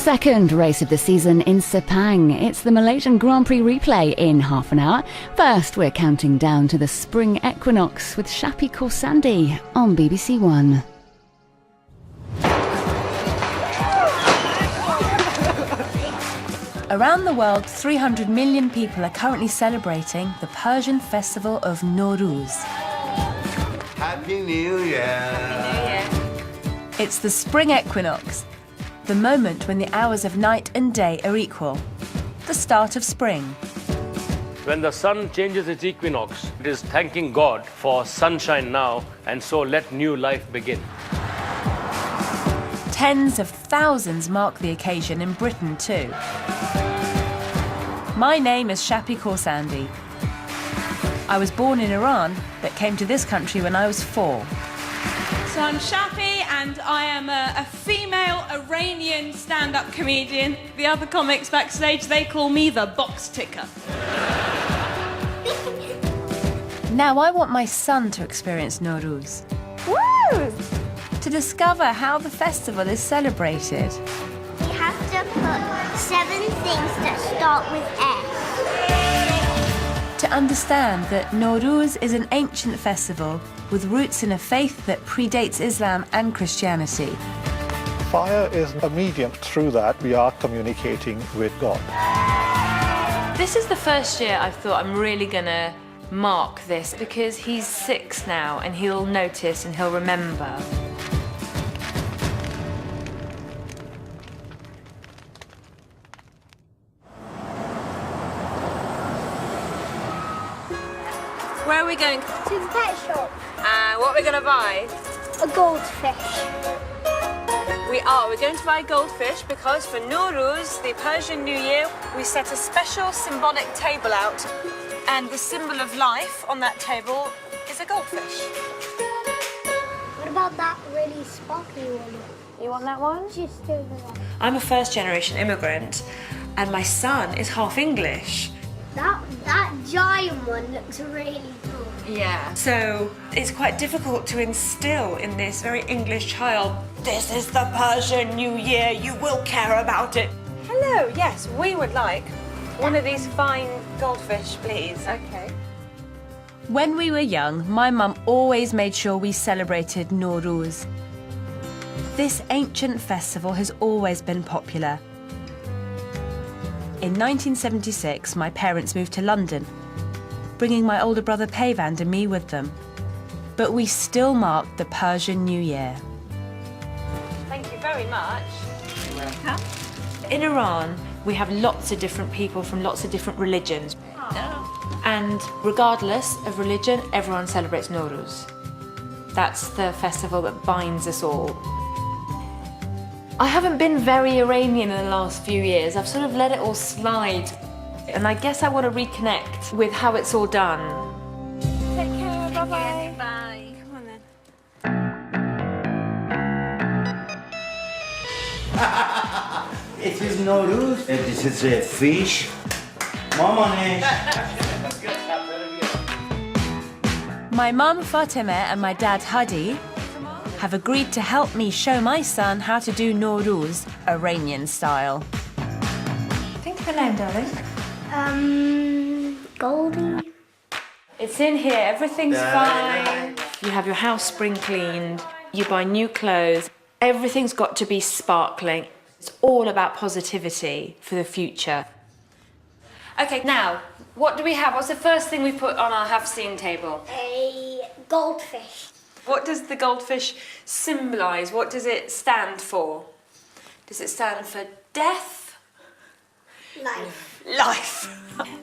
second race of the season in Sepang. It's the Malaysian Grand Prix replay in half an hour. First, we're counting down to the spring equinox with Shapi Korsandi on BBC One. Around the world, 300 million people are currently celebrating the Persian festival of Noruz. Happy New Year! Happy New Year! It's the spring equinox, the moment when the hours of night and day are equal, the start of spring. When the sun changes its equinox, it is thanking God for sunshine now, and so let new life begin. Tens of thousands mark the occasion in Britain too. My name is Shapi Korsandi. I was born in Iran, but came to this country when I was 4. So I'm Shapi, and I am a female Iranian stand-up comedian. The other comics backstage, they call me the box ticker. Now I want my son to experience Noruz. Woo! To discover how the festival is celebrated. You have to put 7 things that start with S. To understand that Noruz is an ancient festival with roots in a faith that predates Islam and Christianity. Fire is a medium. Through that, we are communicating with God. This is the first year I've thought I'm really gonna mark this because he's 6 now and he'll notice and he'll remember. Where are we going? To the pet shop. What are we gonna buy? A goldfish. We're going to buy goldfish because for Noruz, the Persian New Year, we set a special symbolic table out, and the symbol of life on that table is a goldfish. What about that really sparkly one? You want that one? Just over there. I'm a first-generation immigrant, and my son is half English. That giant one looks really cool. Yeah. So it's quite difficult to instill in this very English child, this is the Persian New Year, you will care about it. Hello, yes, we would like one of these fine goldfish, please. Okay. When we were young, my mum always made sure we celebrated Noruz. This ancient festival has always been popular. In 1976, my parents moved to London, bringing my older brother Payvan and me with them. But we still mark the Persian New Year. Thank you very much. You're welcome. In Iran, we have lots of different people from lots of different religions. Oh. And regardless of religion, everyone celebrates Noruz. That's the festival that binds us all. I haven't been very Iranian in the last few years. I've sort of let it all slide. And I guess I want to reconnect with how it's all done. Take care, bye-bye. Bye. Come on then. It is Noruz. This is a fish. Mama. My mum Fatima and my dad Hadi have agreed to help me show my son how to do Noruz Iranian style. Think of a name, darling. Goldie. It's in here, everything's fine. You have your house spring cleaned, you buy new clothes, everything's got to be sparkling. It's all about positivity for the future. Okay, now, what do we have? What's the first thing we put on our have-seen table? A goldfish. What does the goldfish symbolise? What does it stand for? Does it stand for death? Life. Life.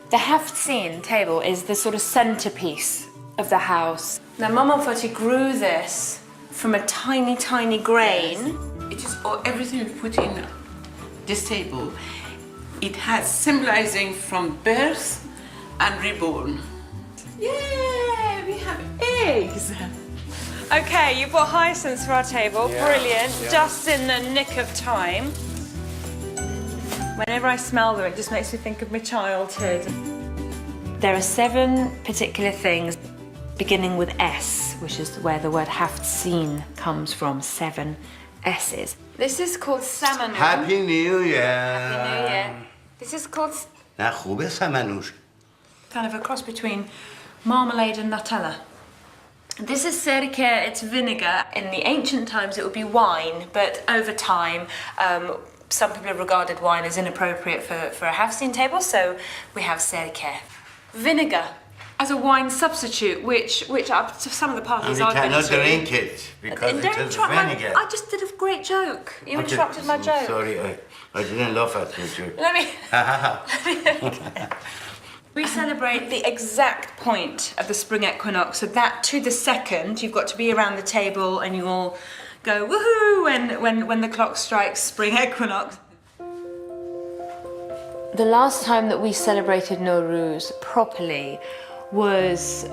The have-seen table is the sort of centrepiece of the house. Now, Mama Fati grew this from a tiny, tiny grain. It is everything we put in this table. It has symbolizing from birth and reborn. Yay! We have eggs. Okay, you brought hyacinths for our table. Yeah, Brilliant. yeah. Just in the nick of time. Whenever I smell them, it just makes me think of my childhood. There are 7 particular things beginning with S, which is where the word have seen comes from, 7 S's. This is called salmon. Happy New Year. Happy New Year. This is called نه خوبه سمنوش. kind of a cross between marmalade and Nutella. This is sirke, it's vinegar. In the ancient times it would be wine, but over time some people have regarded wine as inappropriate for a half-seen table, so we have sirke. Vinegar as a wine substitute, which up to some of the parties I've been to. And you cannot drink it because it is vinegar. I just did a great joke. You interrupted my joke. Sorry, I didn't laugh at your joke. Let me We celebrate the exact point of the spring equinox, so that to the second you've got to be around the table and you all go woohoo when the clock strikes spring equinox. The last time that we celebrated Noruz properly was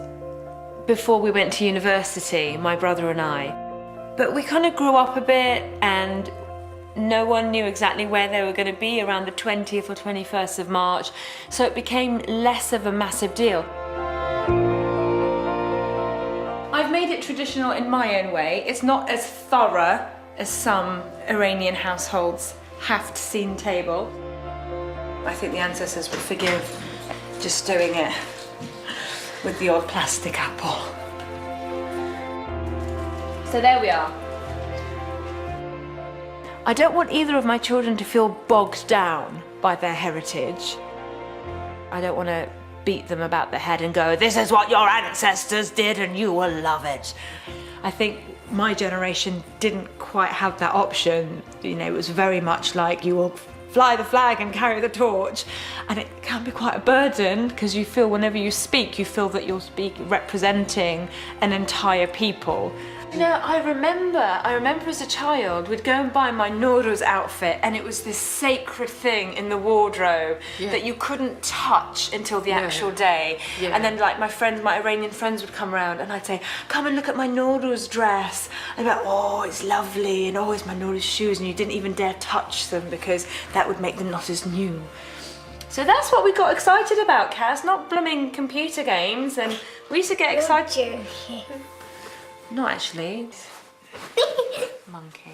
before we went to university, my brother and I. But we kind of grew up a bit and no one knew exactly where they were going to be around the 20th or 21st of March, so it became less of a massive deal. I've made it traditional in my own way. It's not as thorough as some Iranian households have to scene table. I think the ancestors would forgive just doing it with the old plastic apple. So there we are. I don't want either of my children to feel bogged down by their heritage. I don't want to beat them about the head and go, this is what your ancestors did and you will love it. I think my generation didn't quite have that option. You know, it was very much like you will fly the flag and carry the torch. And it can be quite a burden because you feel whenever you speak, you feel that you're representing an entire people. You know, I remember as a child, we'd go and buy my Noruz outfit and it was this sacred thing in the wardrobe that you couldn't touch until the actual day. And then like my Iranian friends would come around and I'd say, come and look at my Noruz dress. And they'd be like, oh, it's lovely, and oh, it's my Noruz shoes, and you didn't even dare touch them because that would make them not as new. So that's what we got excited about, Cass, not blooming computer games, and we used to get excited. Not actually. Monkey.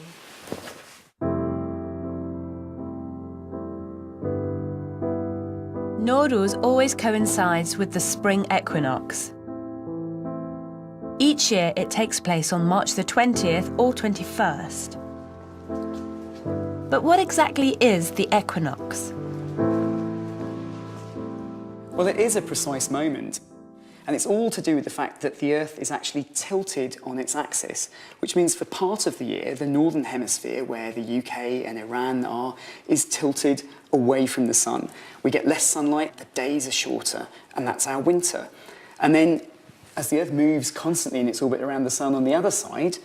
Noruz always coincides with the spring equinox. Each year it takes place on March the 20th or 21st. But what exactly is the equinox? Well, it is a precise moment. And it's all to do with the fact that the Earth is actually tilted on its axis, which means for part of the year, the northern hemisphere, where the UK and Iran are, is tilted away from the sun. We get less sunlight, the days are shorter, and that's our winter. And then, as the Earth moves constantly in its orbit around the sun on the other side,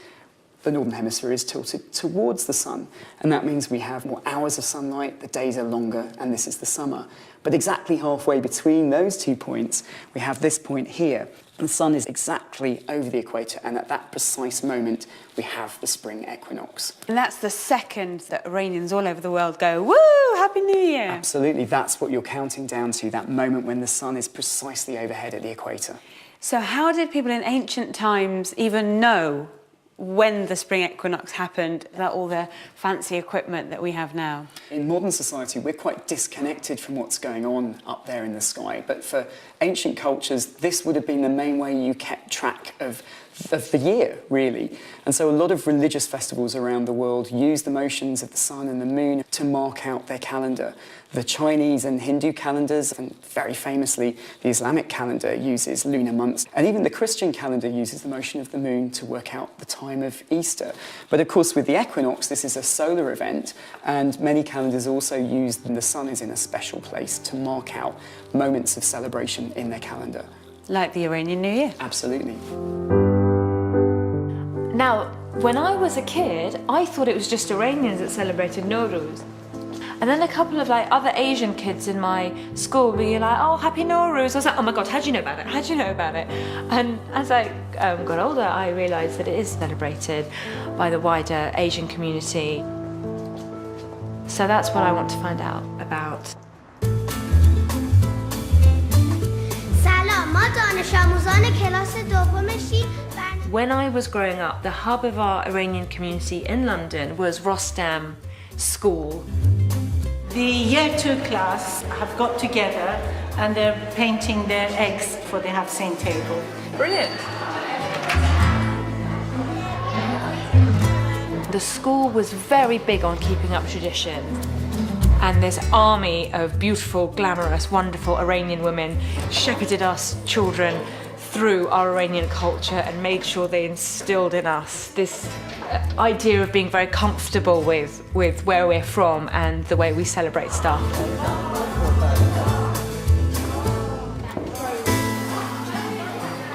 the northern hemisphere is tilted towards the sun. And that means we have more hours of sunlight, the days are longer, and this is the summer. But exactly halfway between those 2 points, we have this point here. The sun is exactly over the equator, and at that precise moment, we have the spring equinox. And that's the second that Iranians all over the world go, woo, Happy New Year. Absolutely, that's what you're counting down to, that moment when the sun is precisely overhead at the equator. So how did people in ancient times even know when the spring equinox happened, that all the fancy equipment that we have now? In modern society, we're quite disconnected from what's going on up there in the sky. But for ancient cultures, this would have been the main way you kept track of the year, really. And so a lot of religious festivals around the world use the motions of the sun and the moon to mark out their calendar. The Chinese and Hindu calendars, and very famously, the Islamic calendar uses lunar months. And even the Christian calendar uses the motion of the moon to work out the time of Easter. But of course, with the equinox, this is a solar event, and many calendars also use the sun is in a special place to mark out moments of celebration in their calendar. Like the Iranian New Year? Absolutely. Now, when I was a kid, I thought it was just Iranians that celebrated Noruz. And then a couple of other Asian kids in my school would be like, oh, Happy Noruz. I was like, oh my God, how do you know about it? How do you know about it? And as I got older, I realised that it is celebrated by the wider Asian community. So that's what I want to find out about. When I was growing up, the hub of our Iranian community in London was Rostam School. The year 2 class have got together and they're painting their eggs for the Hafsin table. Brilliant. The school was very big on keeping up tradition. And this army of beautiful, glamorous, wonderful Iranian women shepherded us children through our Iranian culture and made sure they instilled in us this idea of being very comfortable with where we're from and the way we celebrate stuff.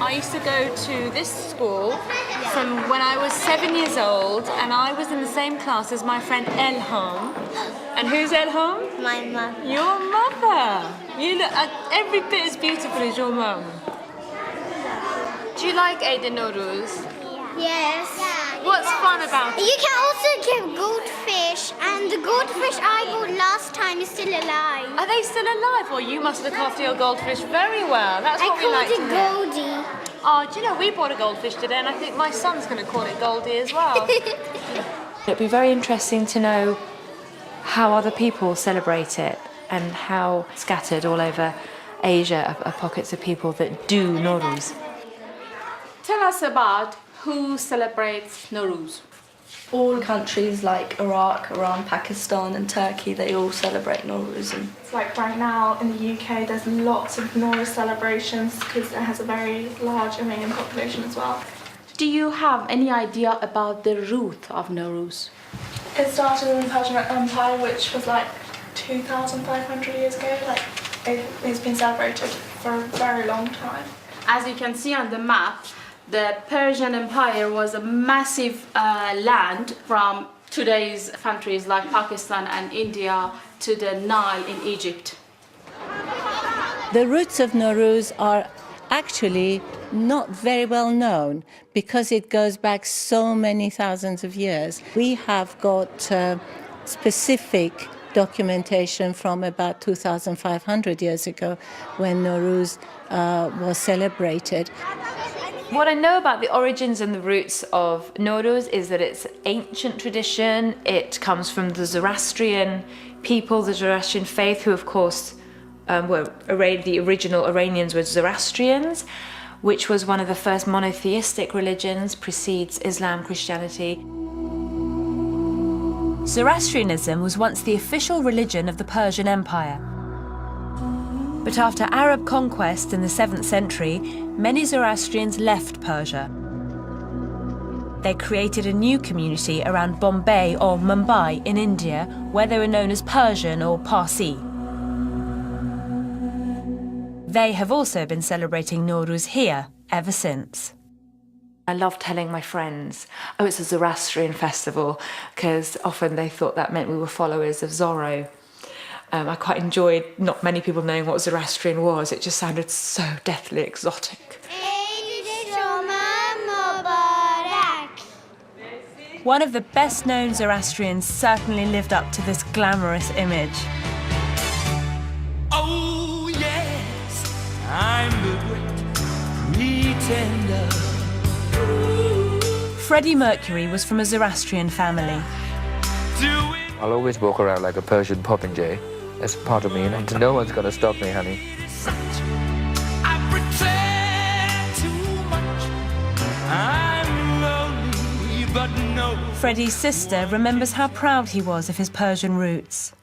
I used to go to this school from when I was 7 years old, and I was in the same class as my friend Elham. And who's Elham? My mum. Your mother. You look every bit as beautiful as your mum. Do you like Eid al-Noruz? Yes. What's fun about it? You can also give goldfish, and the goldfish I bought last time is still alive. Are they still alive? Well, you must look after your goldfish very well. That's what we like to hear. I called it Goldie. Oh, do you know, we bought a goldfish today, and I think my son's going to call it Goldie as well. It'd be very interesting to know how other people celebrate it and how scattered all over Asia are pockets of people that do Noruz. Tell us about who celebrates Noruz. All countries like Iraq, Iran, Pakistan and Turkey, they all celebrate Noruz. It's like right now in the UK there's lots of Noruz celebrations because it has a very large Iranian population as well. Do you have any idea about the root of Noruz? It started in the Persian Empire, which was like 2,500 years ago. Like it's been celebrated for a very long time. As you can see on the map, the Persian Empire was a massive land from today's countries like Pakistan and India to the Nile in Egypt. The roots of Noruz are actually not very well known because it goes back so many thousands of years. We have got specific documentation from about 2,500 years ago when Noruz was celebrated. What I know about the origins and the roots of Noruz is that it's ancient tradition. It comes from the Zoroastrian people, the Zoroastrian faith, who of course the original Iranians were Zoroastrians, which was one of the first monotheistic religions, precedes Islam, Christianity. Zoroastrianism was once the official religion of the Persian Empire. But after Arab conquest in the 7th century, many Zoroastrians left Persia. They created a new community around Bombay or Mumbai in India, where they were known as Persian or Parsi. They have also been celebrating Noruz here ever since. I love telling my friends, oh, it's a Zoroastrian festival, because often they thought that meant we were followers of Zorro. I quite enjoyed not many people knowing what Zoroastrian was. It just sounded so deathly exotic. One of the best-known Zoroastrians certainly lived up to this glamorous image. Oh yes, I'm the great pretender. Freddie Mercury was from a Zoroastrian family. I'll always walk around like a Persian popinjay. That's part of me, and no one's gonna stop me, honey. I pretend too much. I'm lonely, but no. Freddie's sister remembers how proud he was of his Persian roots.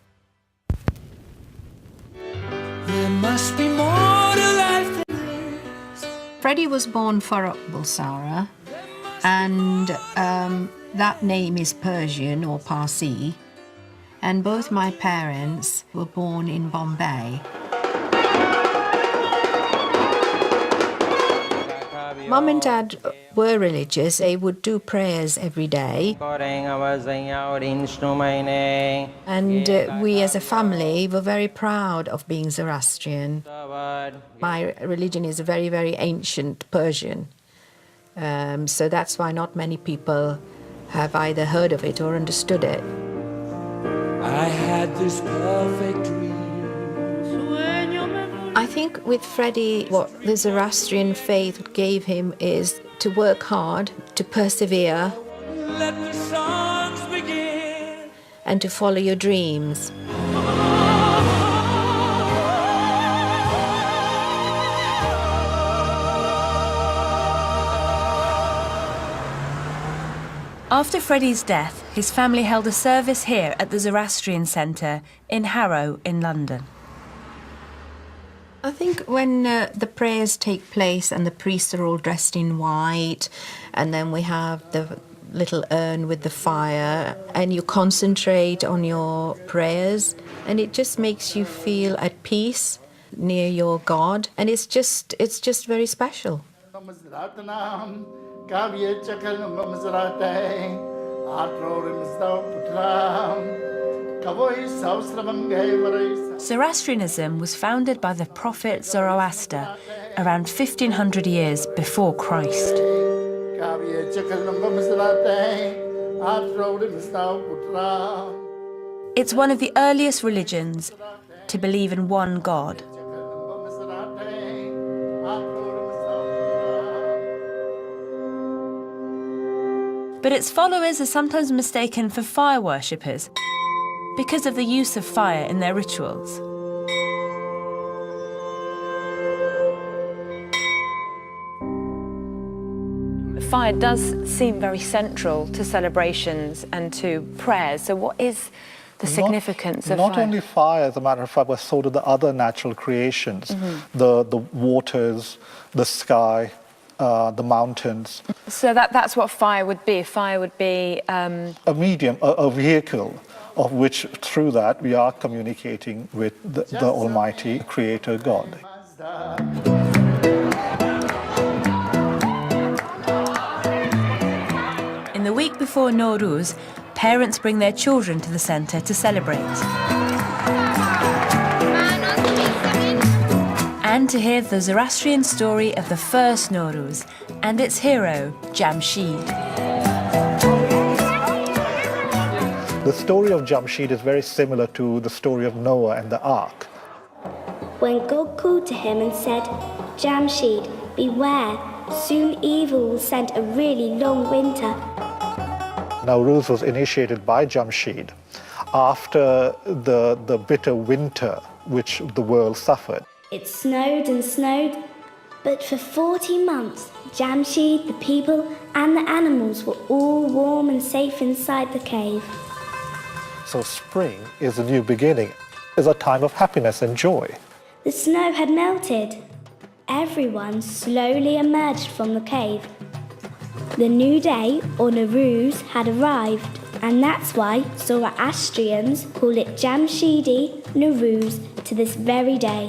There must be more to life than this. Freddie was born Farrokh Bulsara, and that name is Persian or Parsi. And both my parents were born in Bombay. Mum and Dad were religious. They would do prayers every day. And we as a family were very proud of being Zoroastrian. My religion is a very, very ancient Persian. So that's why not many people have either heard of it or understood it. I had this perfect dream. I think with Freddie, what the Zoroastrian faith gave him is to work hard, to persevere, Let the songs begin. and to follow your dreams. After Freddie's death, his family held a service here at the Zoroastrian Centre in Harrow in London. I think when the prayers take place and the priests are all dressed in white, and then we have the little urn with the fire, and you concentrate on your prayers, and it just makes you feel at peace near your God, and it's just very special. Zoroastrianism was founded by the prophet Zoroaster around 1500 years before Christ. It's one of the earliest religions to believe in one God. But its followers are sometimes mistaken for fire worshippers because of the use of fire in their rituals. Fire does seem very central to celebrations and to prayers. So what is the significance of fire? Not only fire, as a matter of fact, but so do the other natural creations, the waters, the sky, the mountains. So that's what fire would be. Fire would be a medium, a vehicle of which through that we are communicating with the Almighty Creator God. In the week before Noruz, parents bring their children to the centre to celebrate. And to hear the Zoroastrian story of the first Noruz and its hero, Jamshid. The story of Jamshid is very similar to the story of Noah and the Ark. When God called to him and said, Jamshid, beware, soon evil will send a really long winter. Noruz was initiated by Jamshid after the bitter winter which the world suffered. It snowed and snowed, but for 40 months, Jamshid, the people and the animals were all warm and safe inside the cave. So spring is a new beginning, is a time of happiness and joy. The snow had melted. Everyone slowly emerged from the cave. The new day, or Noruz, had arrived, and that's why Zoroastrians call it Jamshidi Noruz to this very day.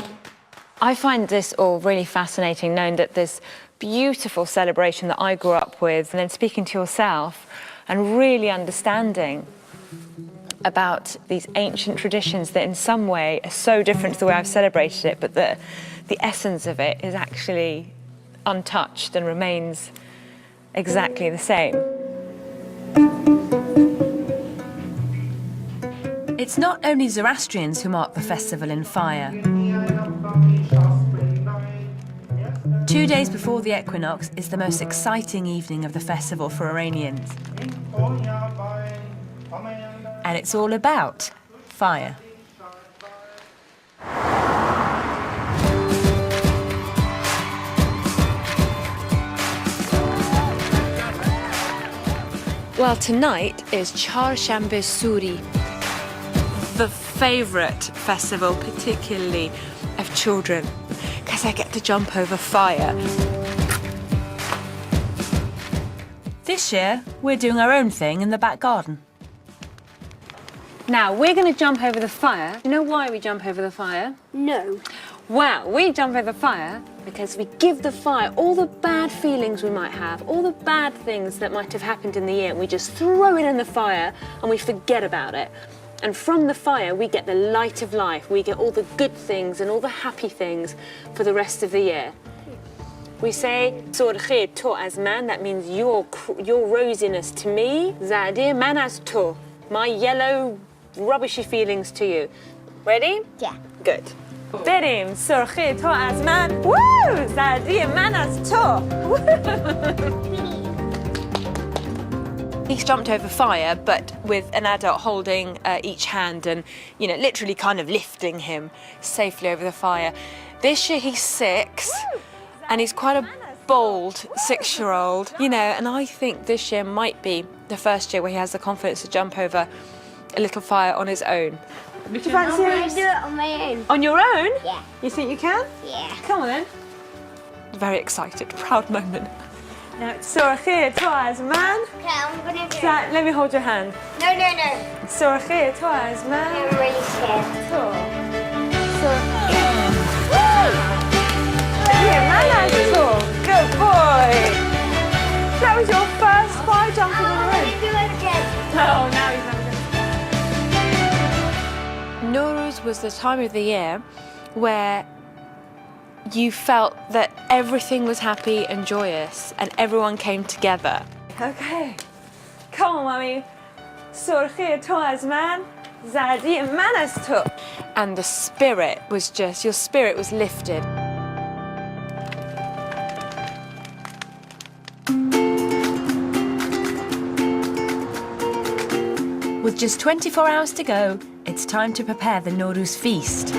I find this all really fascinating, knowing that this beautiful celebration that I grew up with, and then speaking to yourself and really understanding about these ancient traditions that in some way are so different to the way I've celebrated it, but the essence of it is actually untouched and remains exactly the same. It's not only Zoroastrians who mark the festival in fire. 2 days before the equinox is the most exciting evening of the festival for Iranians. And it's all about fire. Well, tonight is Charshambe Suri, the favourite festival, particularly of children, because I get to jump over fire. This year, we're doing our own thing in the back garden. Now, we're going to jump over the fire. You know why we jump over the fire? No. Well, we jump over the fire because we give the fire all the bad feelings we might have, all the bad things that might have happened in the year, and we just throw it in the fire and we forget about it. And from the fire, we get the light of life. We get all the good things and all the happy things for the rest of the year. We say, Sorkhir to as man, that means your rosiness to me, Zadir man as to, my yellow rubbishy feelings to you. Ready? Yeah. Good. بریم سرخی تو از من وو زردی من از تو. He's jumped over fire, but with an adult holding each hand and, you know, literally kind of lifting him safely over the fire. This year he's 6, and he's quite a bold 6-year-old, you know, and I think this year might be the first year where he has the confidence to jump over a little fire on his own. Do you fancy I'm do it on my own. On your own? Yeah. You think you can? Yeah. Come on then. Very excited, proud moment. Now it's سرخی تو از من. Okay, I'm gonna do it. Let me hold your hand. No, no, no. سرخی تو از من. I'm really scared. تو. سرخی. من از تو. Good boy. That was your first fire jumping in a room. Do it again. Oh, now he's having Noruz was the time of the year where you felt that everything was happy and joyous and everyone came together. Okay. Come on, Mummy. سرخی تو از من. زردی من از تو. And the spirit was just, your spirit was lifted. With just 24 hours to go, it's time to prepare the Noruz feast.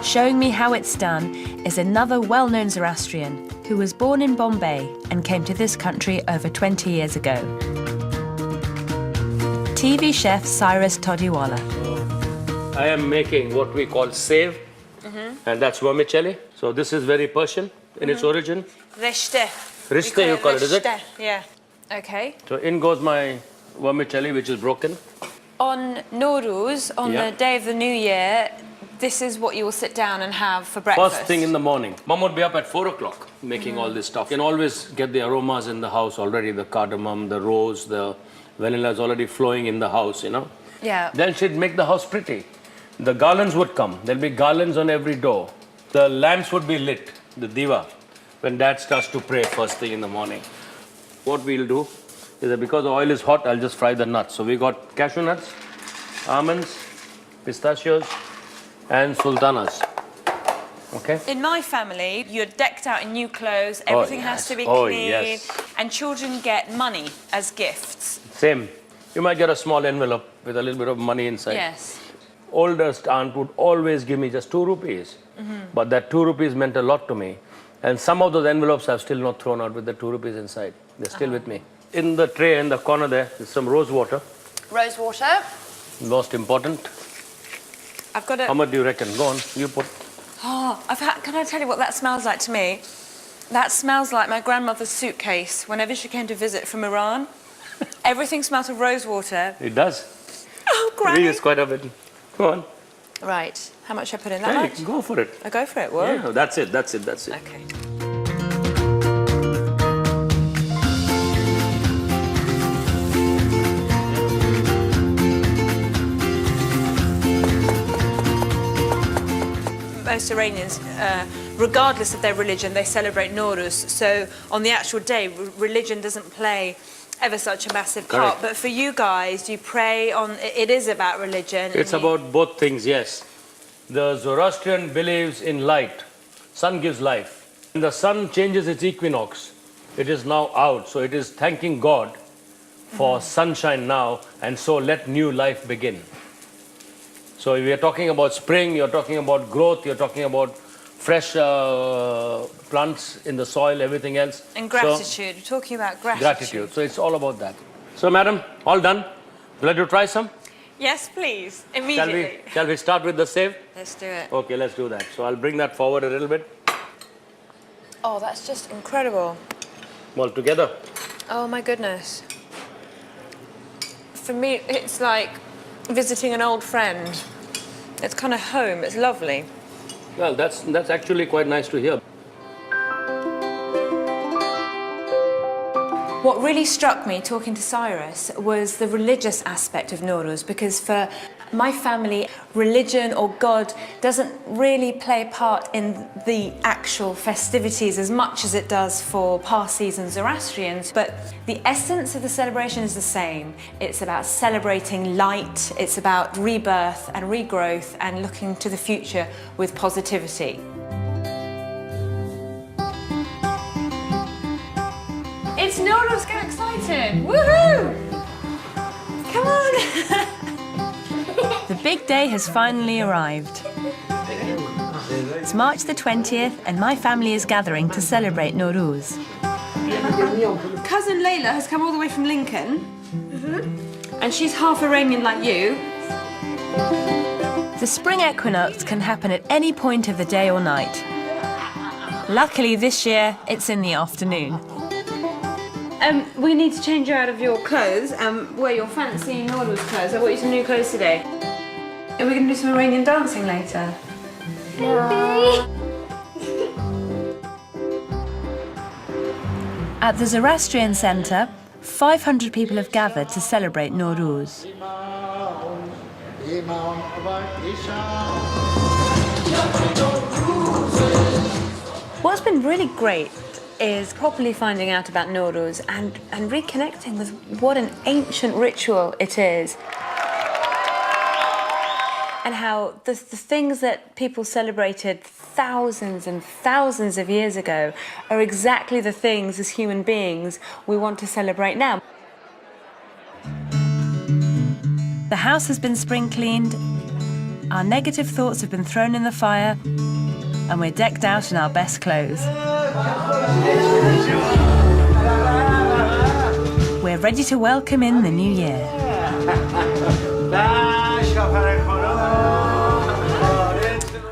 Showing me how it's done is another well-known Zoroastrian who was born in Bombay and came to this country over 20 years ago. TV chef Cyrus Todiwala. I am making what we call save, and that's vermicelli. So this is very Persian in its origin. Rishte. Rishte you call it, is it? Yeah. Okay. So in goes my vermicelli, which is broken. On Noruz, on the day of the New Year, this is what you will sit down and have for breakfast. First thing in the morning. Mom would be up at 4 o'clock making all this stuff. You can always get the aromas in the house already. The cardamom, the rose, the vanilla is already flowing in the house, you know. Yeah. Then she'd make the house pretty. The garlands would come. There'll be garlands on every door. The lamps would be lit, the diva, when Dad starts to pray first thing in the morning. What we'll do is that because the oil is hot, I'll just fry the nuts. So we got cashew nuts, almonds, pistachios, and sultanas. Okay? In my family, you're decked out in new clothes, everything has to be clean, and children get money as gifts. Same. You might get a small envelope with a little bit of money inside. Yes. Oldest aunt would always give me just 2 rupees. But that 2 rupees meant a lot to me. And some of those envelopes I've still not thrown out with the 2 rupees inside. They're still with me. In the tray in the corner there is some rose water. Rose water. Most important. I've got it. How much do you reckon? Go on, you put. Oh, can I tell you what that smells like to me? That smells like my grandmother's suitcase whenever she came to visit from Iran. Everything smells of rose water. It does. Oh, Granny. We use quite a bit. Go on. Right. How much should I put in? That much? Go for it. I go for it. Whoa. Yeah, that's it. Okay. Most Iranians, regardless of their religion, they celebrate Noruz. So on the actual day, religion doesn't play ever such a massive part. Correct. But for you guys, you pray on, it is about religion. It's about both things, yes. The Zoroastrian believes in light. Sun gives life. When the sun changes its equinox, it is now out. So it is thanking God for sunshine now, and so let new life begin. So we are talking about spring, you're talking about growth, you're talking about fresh plants in the soil, everything else. And gratitude. We're talking about gratitude. Gratitude. So it's all about that. So, madam, all done? Let you try some? Yes, please. Immediately. Shall we start with the save? Let's do it. Okay, let's do that. So I'll bring that forward a little bit. Oh, that's just incredible. All together. Oh, my goodness. For me, it's like visiting an old friend. It's kind of home. It's lovely. Well, that's actually quite nice to hear. What really struck me talking to Cyrus was the religious aspect of Noruz, because for My family, religion or God doesn't really play a part in the actual festivities as much as it does for Parsis Zoroastrians, but the essence of the celebration is the same. It's about celebrating light, it's about rebirth and regrowth and looking to the future with positivity. It's Noruz, get excited! Woohoo! Come on! The big day has finally arrived. It's March the 20th and my family is gathering to celebrate Noruz. Cousin Layla has come all the way from Lincoln. And she's half Iranian like you. The spring equinox can happen at any point of the day or night. Luckily this year, it's in the afternoon. We need to change you out of your clothes and wear your fancy Noruz clothes. I bought you some new clothes today. Are we going to do some Iranian dancing later? No. At the Zoroastrian Centre, 500 people have gathered to celebrate Noruz. What's been really great is properly finding out about Noruz and reconnecting with what an ancient ritual it is. And how the things that people celebrated thousands and thousands of years ago are exactly the things as human beings we want to celebrate now. The house has been spring cleaned, our negative thoughts have been thrown in the fire, and we're decked out in our best clothes. We're ready to welcome in the new year.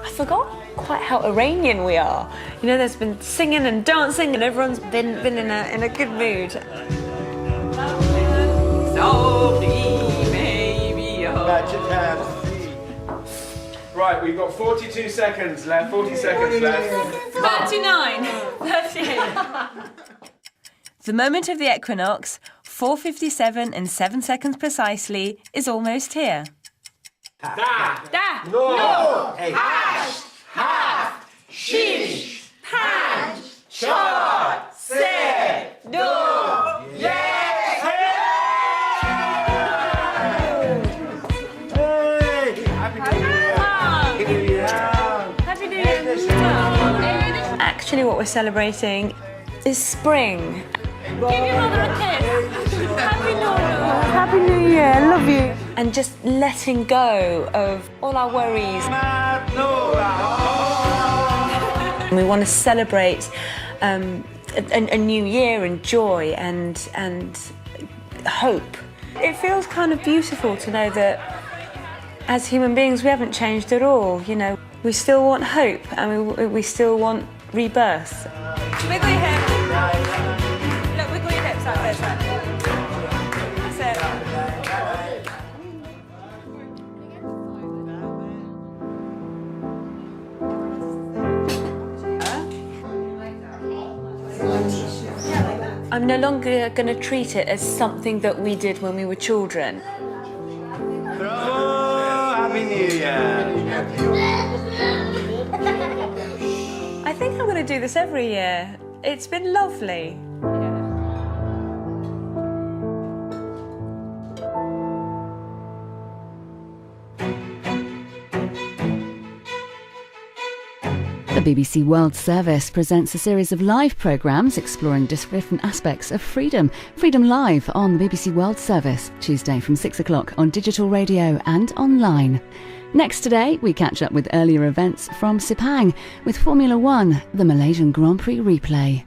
I forgot quite how Iranian we are. You know, there's been singing and dancing and everyone's been in a good mood. Right, we've got 42 seconds left, 40 seconds left. 39, 38. The moment of the equinox, 4:57 and 7 seconds precisely, is almost here. Da! No! Hash! Half! Shish! Pan! Char! Se! Do! Actually, what we're celebrating is spring. Give your mother a kiss! Happy Noruz! Happy New Year, I love you. And just letting go of all our worries. We want to celebrate a new year and joy and hope. It feels kind of beautiful to know that as human beings we haven't changed at all. You know, we still want hope and we still want rebirth. Wiggle your hips. Look, wiggle your hips like this. That's it. I'm no longer going to treat it as something that we did when we were children. Happy New Year! I think I'm going to do this every year. It's been lovely. The BBC World Service presents a series of live programmes exploring different aspects of freedom. Freedom Live on the BBC World Service, Tuesday from 6 o'clock on digital radio and online. Next today, we catch up with earlier events from Sepang with Formula One, the Malaysian Grand Prix replay.